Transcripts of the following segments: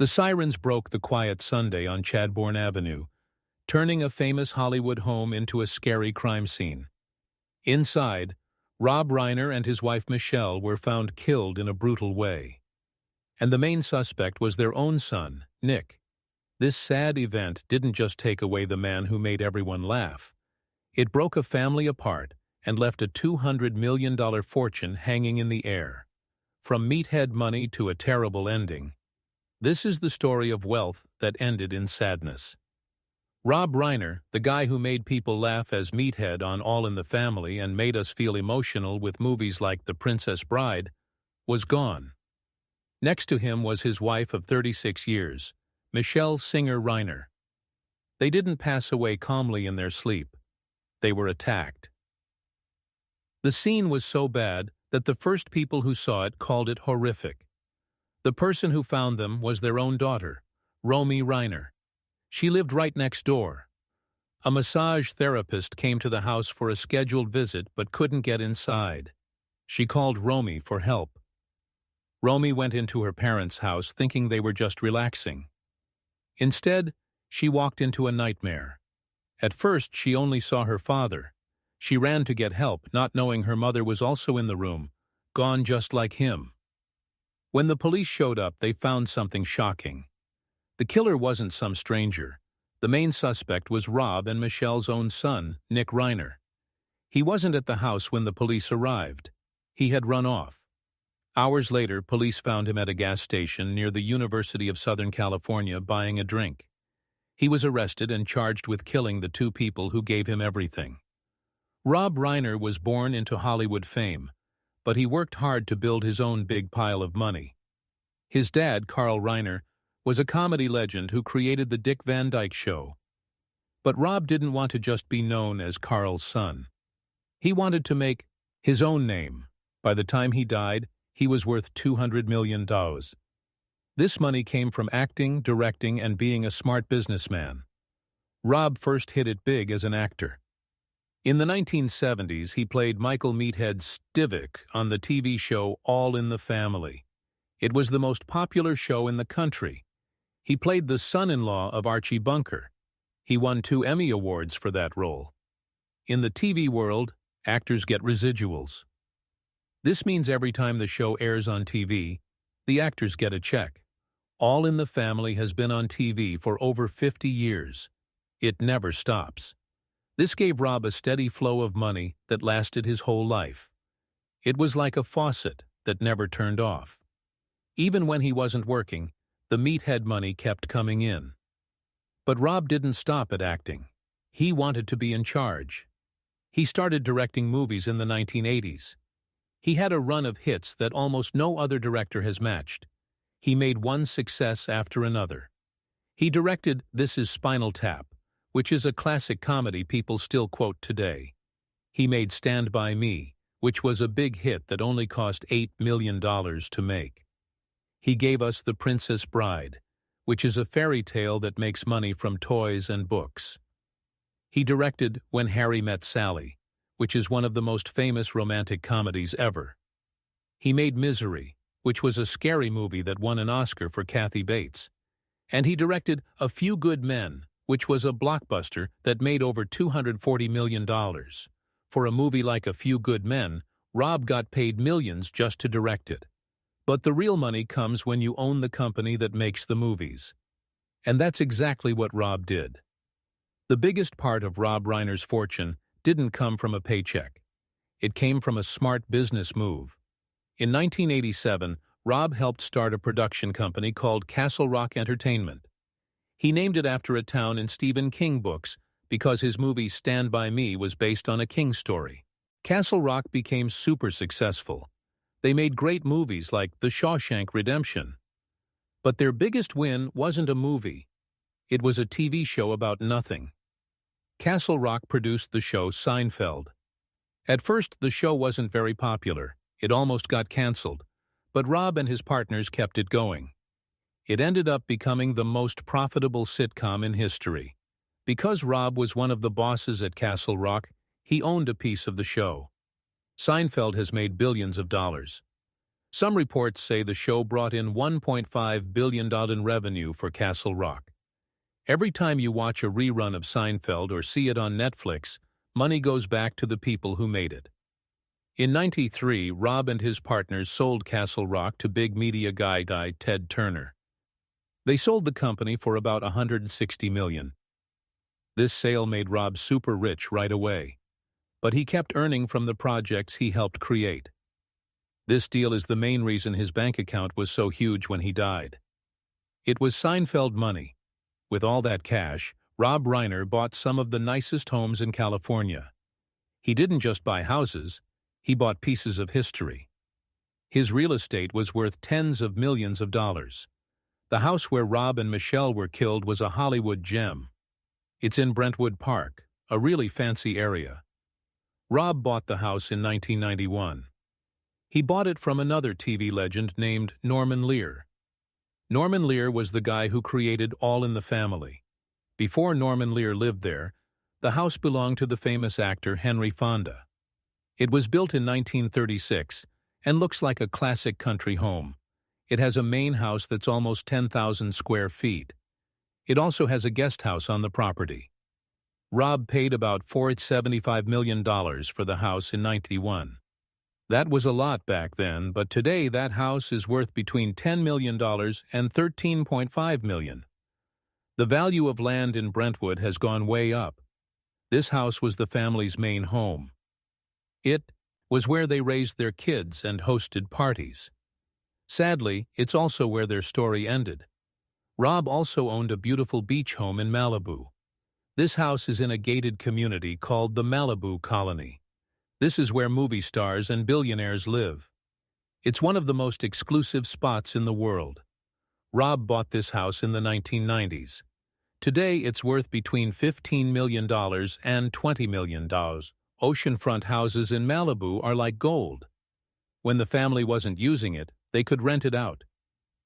The sirens broke the quiet Sunday on Chadbourne Avenue, turning a famous Hollywood home into a scary crime scene. Inside, Rob Reiner and his wife Michelle were found killed in a brutal way. And the main suspect was their own son, Nick. This sad event didn't just take away the man who made everyone laugh. It broke a family apart and left a $200 million fortune hanging in the air. From meathead money to a terrible ending. This is the story of wealth that ended in sadness. Rob Reiner, the guy who made people laugh as Meathead on All in the Family and made us feel emotional with movies like The Princess Bride, was gone. Next to him was his wife of 36 years, Michelle Singer Reiner. They didn't pass away calmly in their sleep. They were attacked. The scene was so bad that the first people who saw it called it horrific. The person who found them was their own daughter, Romy Reiner. She lived right next door. A massage therapist came to the house for a scheduled visit but couldn't get inside. She called Romy for help. Romy went into her parents' house thinking they were just relaxing. Instead, she walked into a nightmare. At first, she only saw her father. She ran to get help, not knowing her mother was also in the room, gone just like him. When the police showed up, they found something shocking. The killer wasn't some stranger. The main suspect was Rob and Michelle's own son, Nick Reiner. He wasn't at the house when the police arrived. He had run off. Hours later, police found him at a gas station near the University of Southern California buying a drink. He was arrested and charged with killing the two people who gave him everything. Rob Reiner was born into Hollywood fame, but he worked hard to build his own big pile of money. His dad, Carl Reiner, was a comedy legend who created the Dick Van Dyke Show. But Rob didn't want to just be known as Carl's son. He wanted to make his own name. By the time he died, he was worth $200 million. This money came from acting, directing, and being a smart businessman. Rob first hit it big as an actor. In the 1970s, he played Michael Meathead Stivic on the TV show All in the Family. It was the most popular show in the country. He played the son-in-law of Archie Bunker. He won 2 Emmy Awards for that role. In the TV world, actors get residuals. This means every time the show airs on TV, the actors get a check. All in the Family has been on TV for over 50 years. It never stops. This gave Rob a steady flow of money that lasted his whole life. It was like a faucet that never turned off. Even when he wasn't working, the Meathead money kept coming in. But Rob didn't stop at acting. He wanted to be in charge. He started directing movies in the 1980s. He had a run of hits that almost no other director has matched. He made one success after another. He directed This Is Spinal Tap, which is a classic comedy people still quote today. He made Stand By Me, which was a big hit that only cost $8 million to make. He gave us The Princess Bride, which is a fairy tale that makes money from toys and books. He directed When Harry Met Sally, which is one of the most famous romantic comedies ever. He made Misery, which was a scary movie that won an Oscar for Kathy Bates. And he directed A Few Good Men, which was a blockbuster that made over $240 million. For a movie like A Few Good Men, Rob got paid millions just to direct it. But the real money comes when you own the company that makes the movies. And that's exactly what Rob did. The biggest part of Rob Reiner's fortune didn't come from a paycheck. It came from a smart business move. In 1987, Rob helped start a production company called Castle Rock Entertainment. He named it after a town in Stephen King books because his movie Stand By Me was based on a King story. Castle Rock became super successful. They made great movies like The Shawshank Redemption. But their biggest win wasn't a movie. It was a TV show about nothing. Castle Rock produced the show Seinfeld. At first, the show wasn't very popular. It almost got canceled. But Rob and his partners kept it going. It ended up becoming the most profitable sitcom in history. Because Rob was one of the bosses at Castle Rock, he owned a piece of the show. Seinfeld has made billions of dollars. Some reports say the show brought in $1.5 billion in revenue for Castle Rock. Every time you watch a rerun of Seinfeld or see it on Netflix, money goes back to the people who made it. In '93, Rob and his partners sold Castle Rock to big media guy Ted Turner. They sold the company for about $160 million. This sale made Rob super rich right away, but he kept earning from the projects he helped create. This deal is the main reason his bank account was so huge when he died. It was Seinfeld money. With all that cash, Rob Reiner bought some of the nicest homes in California. He didn't just buy houses, he bought pieces of history. His real estate was worth tens of millions of dollars. The house where Rob and Michelle were killed was a Hollywood gem. It's in Brentwood Park, a really fancy area. Rob bought the house in 1991. He bought it from another TV legend named Norman Lear. Norman Lear was the guy who created All in the Family. Before Norman Lear lived there, the house belonged to the famous actor Henry Fonda. It was built in 1936 and looks like a classic country home. It has a main house that's almost 10,000 square feet. It also has a guest house on the property. Rob paid about $475 million for the house in '91. That was a lot back then, but today that house is worth between $10 million and $13.5 million. The value of land in Brentwood has gone way up. This house was the family's main home. It was where they raised their kids and hosted parties. Sadly, it's also where their story ended. Rob also owned a beautiful beach home in Malibu. This house is in a gated community called the Malibu Colony. This is where movie stars and billionaires live. It's one of the most exclusive spots in the world. Rob bought this house in the 1990s. Today, it's worth between $15 million and $20 million. Oceanfront houses in Malibu are like gold. When the family wasn't using it, they could rent it out.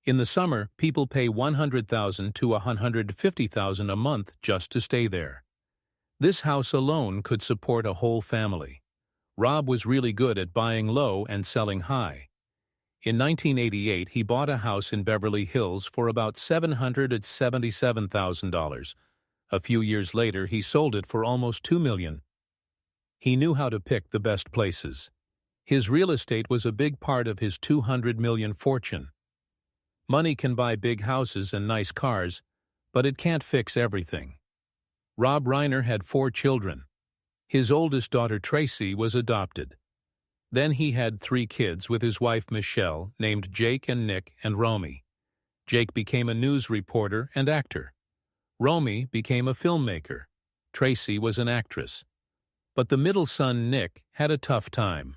In the summer, people pay $100,000 to $150,000 a month just to stay there. This house alone could support a whole family. Rob was really good at buying low and selling high. In 1988, he bought a house in Beverly Hills for about $777,000. A few years later, he sold it for almost $2 million. He knew how to pick the best places. His real estate was a big part of his $200 million fortune. Money can buy big houses and nice cars, but it can't fix everything. Rob Reiner had 4 children. His oldest daughter, Tracy, was adopted. Then he had 3 kids with his wife, Michelle, named Jake and Nick and Romy. Jake became a news reporter and actor. Romy became a filmmaker. Tracy was an actress. But the middle son, Nick, had a tough time.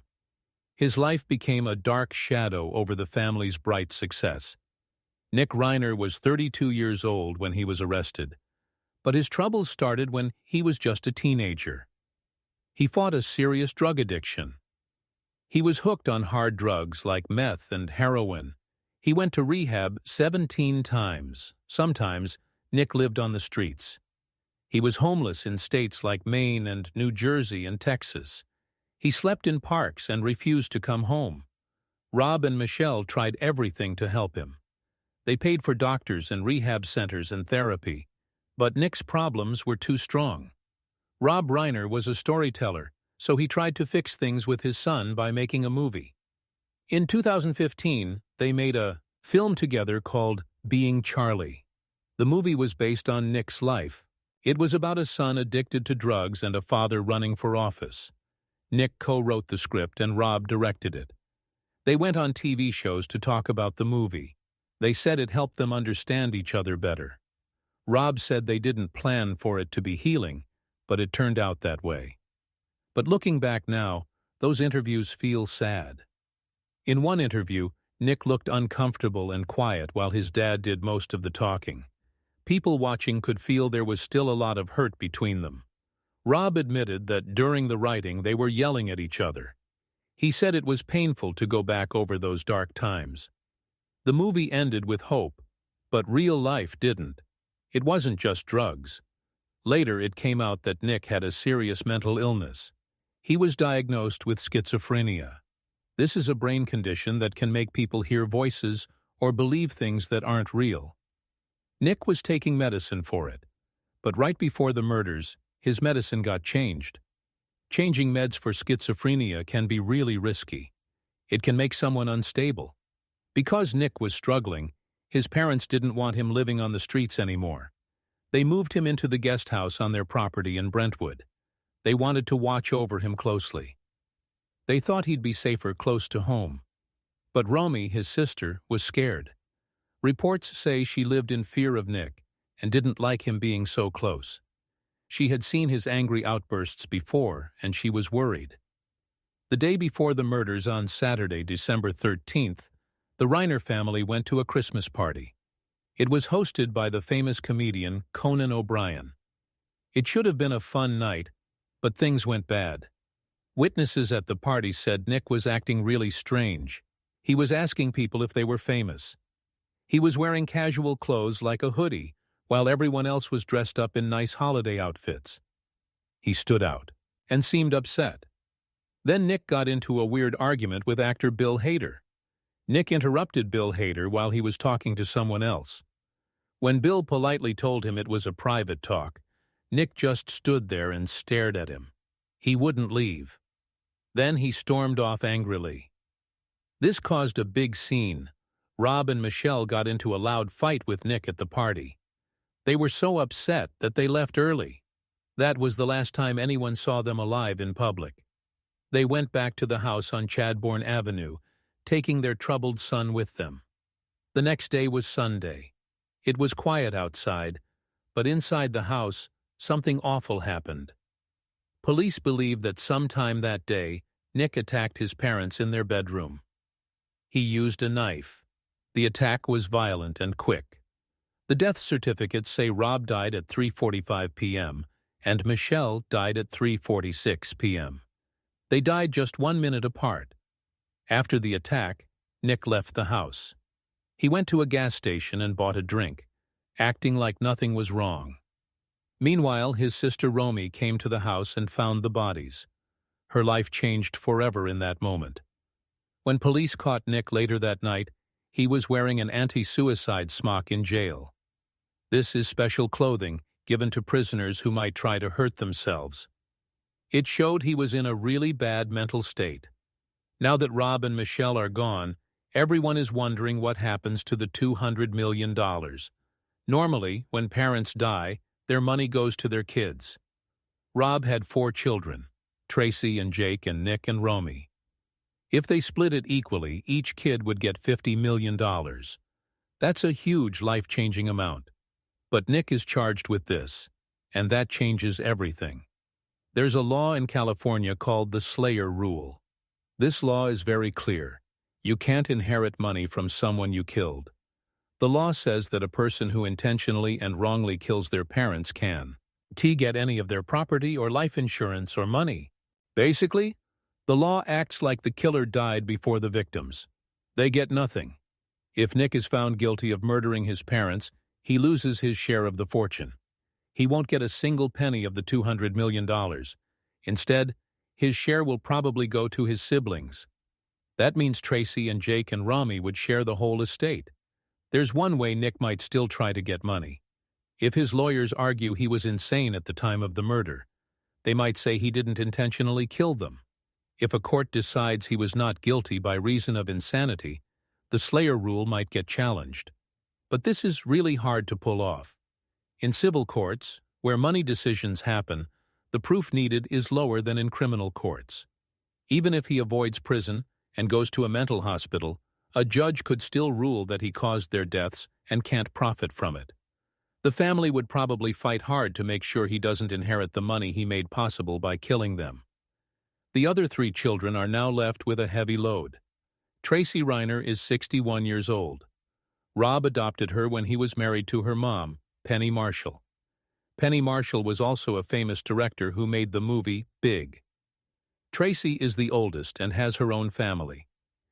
His life became a dark shadow over the family's bright success. Nick Reiner was 32 years old when he was arrested, but his troubles started when he was just a teenager. He fought a serious drug addiction. He was hooked on hard drugs like meth and heroin. He went to rehab 17 times. Sometimes, Nick lived on the streets. He was homeless in states like Maine and New Jersey and Texas. He slept in parks and refused to come home. Rob and Michelle tried everything to help him. They paid for doctors and rehab centers and therapy, but Nick's problems were too strong. Rob Reiner was a storyteller, so he tried to fix things with his son by making a movie. In 2015, they made a film together called Being Charlie. The movie was based on Nick's life. It was about a son addicted to drugs and a father running for office. Nick co-wrote the script and Rob directed it. They went on TV shows to talk about the movie. They said it helped them understand each other better. Rob said they didn't plan for it to be healing, but it turned out that way. But looking back now, those interviews feel sad. In one interview, Nick looked uncomfortable and quiet while his dad did most of the talking. People watching could feel there was still a lot of hurt between them. Rob admitted that during the writing they were yelling at each other. He said it was painful to go back over those dark times. The movie ended with hope, but real life didn't. It wasn't just drugs. Later it came out that Nick had a serious mental illness. He was diagnosed with schizophrenia. This is a brain condition that can make people hear voices or believe things that aren't real. Nick was taking medicine for it, but right before the murders, his medicine got changed. Changing meds for schizophrenia can be really risky. It can make someone unstable. Because Nick was struggling, his parents didn't want him living on the streets anymore. They moved him into the guest house on their property in Brentwood. They wanted to watch over him closely. They thought he'd be safer close to home. But Romy, his sister, was scared. Reports say she lived in fear of Nick and didn't like him being so close. She had seen his angry outbursts before, and she was worried. The day before the murders on Saturday, December 13th, the Reiner family went to a Christmas party. It was hosted by the famous comedian Conan O'Brien. It should have been a fun night, but things went bad. Witnesses at the party said Nick was acting really strange. He was asking people if they were famous. He was wearing casual clothes like a hoodie, while everyone else was dressed up in nice holiday outfits. He stood out and seemed upset. Then Nick got into a weird argument with actor Bill Hader. Nick interrupted Bill Hader while he was talking to someone else. When Bill politely told him it was a private talk, Nick just stood there and stared at him. He wouldn't leave. Then he stormed off angrily. This caused a big scene. Rob and Michelle got into a loud fight with Nick at the party. They were so upset that they left early. That was the last time anyone saw them alive in public. They went back to the house on Chadbourne Avenue, taking their troubled son with them. The next day was Sunday. It was quiet outside, but inside the house, something awful happened. Police believe that sometime that day, Nick attacked his parents in their bedroom. He used a knife. The attack was violent and quick. The death certificates say Rob died at 3:45 p.m. and Michelle died at 3:46 p.m. They died just 1 minute apart. After the attack, Nick left the house. He went to a gas station and bought a drink, acting like nothing was wrong. Meanwhile, his sister Romy came to the house and found the bodies. Her life changed forever in that moment. When police caught Nick later that night, he was wearing an anti-suicide smock in jail. This is special clothing given to prisoners who might try to hurt themselves. It showed he was in a really bad mental state. Now that Rob and Michelle are gone, everyone is wondering what happens to the $200 million. Normally, when parents die, their money goes to their kids. Rob had 4 children, Tracy and Jake and Nick and Romy. If they split it equally, each kid would get $50 million. That's a huge life-changing amount. But Nick is charged with this, and that changes everything. There's a law in California called the Slayer Rule. This law is very clear. You can't inherit money from someone you killed. The law says that a person who intentionally and wrongly kills their parents can get any of their property or life insurance or money. Basically, the law acts like the killer died before the victims. They get nothing. If Nick is found guilty of murdering his parents, he loses his share of the fortune. He won't get a single penny of the $200 million. Instead, his share will probably go to his siblings. That means Tracy and Jake and Romy would share the whole estate. There's one way Nick might still try to get money. If his lawyers argue he was insane at the time of the murder, they might say he didn't intentionally kill them. If a court decides he was not guilty by reason of insanity, the Slayer Rule might get challenged. But this is really hard to pull off. In civil courts, where money decisions happen, the proof needed is lower than in criminal courts. Even if he avoids prison and goes to a mental hospital, a judge could still rule that he caused their deaths and can't profit from it. The family would probably fight hard to make sure he doesn't inherit the money he made possible by killing them. The other 3 children are now left with a heavy load. Tracy Reiner is 61 years old. Rob adopted her when he was married to her mom, Penny Marshall. Penny Marshall was also a famous director who made the movie Big. Tracy is the oldest and has her own family.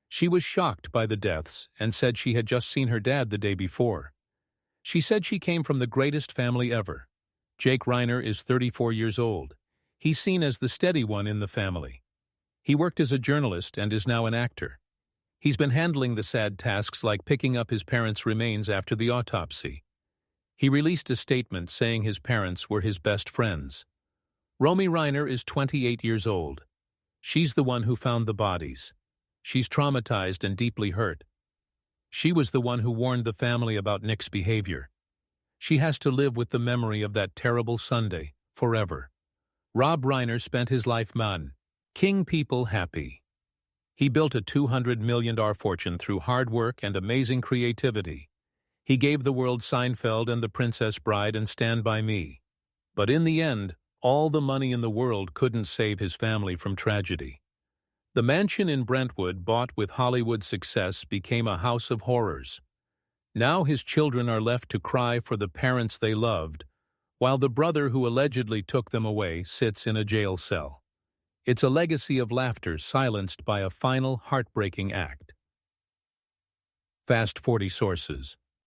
She was shocked by the deaths and said she had just seen her dad the day before. She said she came from the greatest family ever. Jake Reiner is 34 years old. He's seen as the steady one in the family. He worked as a journalist and is now an actor. He's been handling the sad tasks like picking up his parents' remains after the autopsy. He released a statement saying his parents were his best friends. Romy Reiner is 28 years old. She's the one who found the bodies. She's traumatized and deeply hurt. She was the one who warned the family about Nick's behavior. She has to live with the memory of that terrible Sunday, forever. Rob Reiner spent his life king people happy. He built a $200 million fortune through hard work and amazing creativity. He gave the world Seinfeld and The Princess Bride and Stand By Me. But in the end, all the money in the world couldn't save his family from tragedy. The mansion in Brentwood, bought with Hollywood success, became a house of horrors. Now his children are left to cry for the parents they loved, while the brother who allegedly took them away sits in a jail cell. It's a legacy of laughter silenced by a final heartbreaking act. Fast 40 sources.